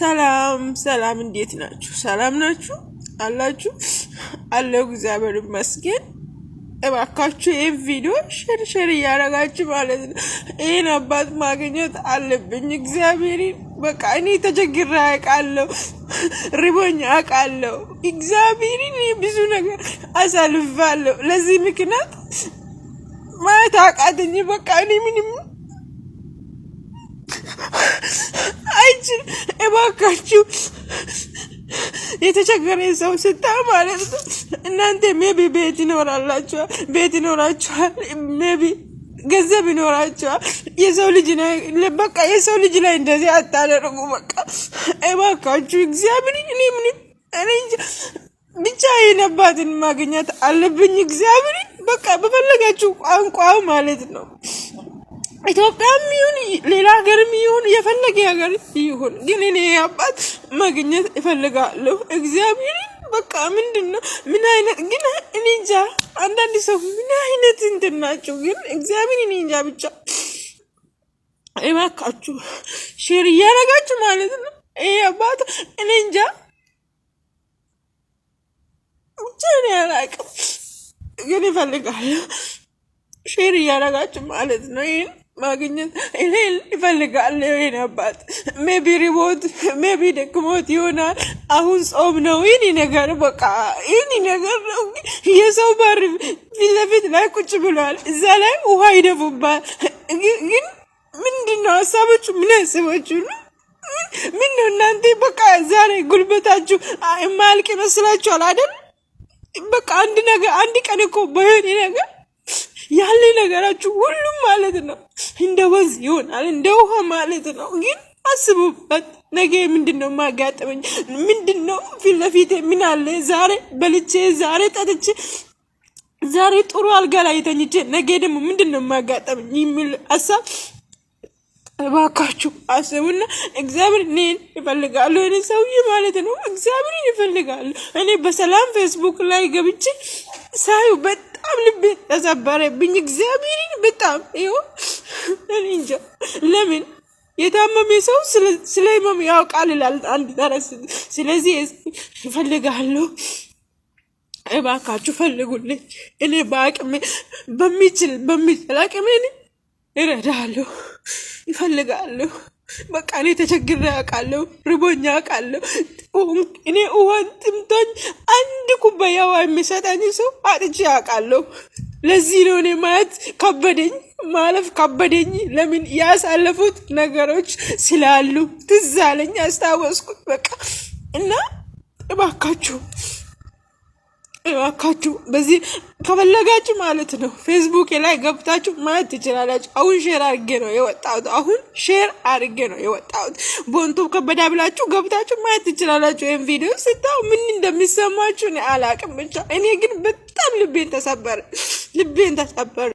ሰላም ሰላም፣ እንዴት ናችሁ? ሰላም ናችሁ አላችሁ? አለው እግዚአብሔር ይመስገን። እባካችሁ ይህን ቪዲዮ ሸር እያደረጋችሁ ማለት ነው። ይህን አባት ማግኘት አለብኝ። እግዚአብሔርን በቃ እኔ ተቸግሬ አውቃለሁ፣ ርቦኝ አውቃለሁ። እግዚአብሔርን ብዙ ነገር አሳልፋለሁ። ለዚህ ምክንያት ማየት አቃተኝ። በቃ እኔ ምንም አይችል። እባካችሁ የተቸገረ ሰው ስታ ማለት ነው። እናንተ ሜቢ ቤት ይኖራችኋል፣ ሜቢ ገንዘብ ይኖራችኋል። የሰው ልጅ ላይ እንደዚህ አታደርጉ። በቃ እባካችሁ እግዚአብሔር እኔ ብቻ የነባትን ማግኘት አለብኝ። እግዚአብሔር በቃ በፈለጋችሁ ቋንቋ ማለት ነው። ኢትዮጵያም ይሁን ሌላ ሀገርም ይሁን የፈለገ ሀገር ይሁን ግን እኔ አባት ማግኘት እፈልጋለሁ። እግዚአብሔር በቃ ምንድነው ምን አይነት ግን እኔ እንጃ። አንዳንድ ሰው ምን አይነት እንትን ናቸው ግን እግዚአብሔር እኔ እንጃ። ብቻ እባካችሁ ሼር እያደረጋችሁ ማለት ነው። ይሄ አባት እኔ እንጃ ብቻ እኔ አላውቅም ግን እፈልጋለሁ። ሼር እያደረጋችሁ ማለት ነው። ይሄን ማግኘት ይፈልጋል። ይሄን አባት ሜቢ ሪሞት ሜቢ ደክሞት ይሆናል። አሁን ጾም ነው። ይህን ነገር በቃ ይህን ነገር ነው። የሰው በር ፊት ለፊት ላይ ቁጭ ብሏል። እዛ ላይ ውሃ ይደፉባል። ግን ምንድነው ሀሳቦቹ? ምን ያስባችሁ ነው? ምን ነው እናንተ በቃ ዛሬ ጉልበታችሁ ማልቅ ይመስላችኋል አይደል? በቃ አንድ ቀን እኮ በሆነ ነገር ያለ ነገራችሁ ሁሉም ማለት ነው እንደ ወዝ ይሆናል፣ እንደ ውሃ ማለት ነው። ግን አስቡበት። ነገ ምንድነው ማጋጠመኝ? ምንድነው ፊት ለፊቴ ምን አለ? ዛሬ በልቼ ዛሬ ጠጥቼ ዛሬ ጥሩ አልጋ ላይ ተኝቼ ነገ ደግሞ ምንድነው ማጋጠመኝ የሚል ሀሳብ እባካችሁ አስቡና እግዚአብሔር እኔን ይፈልጋሉ። እኔ ሰውዬ ማለት ነው እግዚአብሔርን ይፈልጋሉ። እኔ በሰላም ፌስቡክ ላይ ገብቼ ሳዩ በጣም ልቤ ተሰበረብኝ። እግዚአብሔርን በጣም ይኸው እኔ እንጃ ለምን የታመመ ሰው ስለ ህመም ያውቃል ይላል አንድ ተረት። ስለዚህ ይፈልጋለሁ። እባካችሁ ፈልጉልኝ። እኔ በአቅሜ በሚችል አቅሜ እረዳለሁ፣ ይፈልጋለሁ። በቃ እኔ ተቸግሬ አውቃለሁ፣ ርቦኛ አውቃለሁ። እኔ ውሃን ጥምቶኝ አንድ ኩባያ ውሃ የሚሰጠኝ ሰው አጥቼ አውቃለሁ። ለዚህ ነው እኔ ማየት ከበደኝ፣ ማለፍ ከበደኝ። ለምን ያሳለፉት ነገሮች ስላሉ ትዝ አለኝ፣ አስታወስኩት። በቃ እና እባካችሁ በዚህ ከፈለጋችሁ ማለት ነው ፌስቡክ ላይ ገብታችሁ ማየት ትችላላችሁ። አሁን ሼር አድርጌ ነው የወጣሁት። ቦንቶ ከበዳ ብላችሁ ገብታችሁ ማየት ትችላላችሁ። ይሄን ቪዲዮ ስታው ምን እንደሚሰማችሁ እኔ አላቅም። ብቻ እኔ ግን በጣም ልቤን ተሰበረ።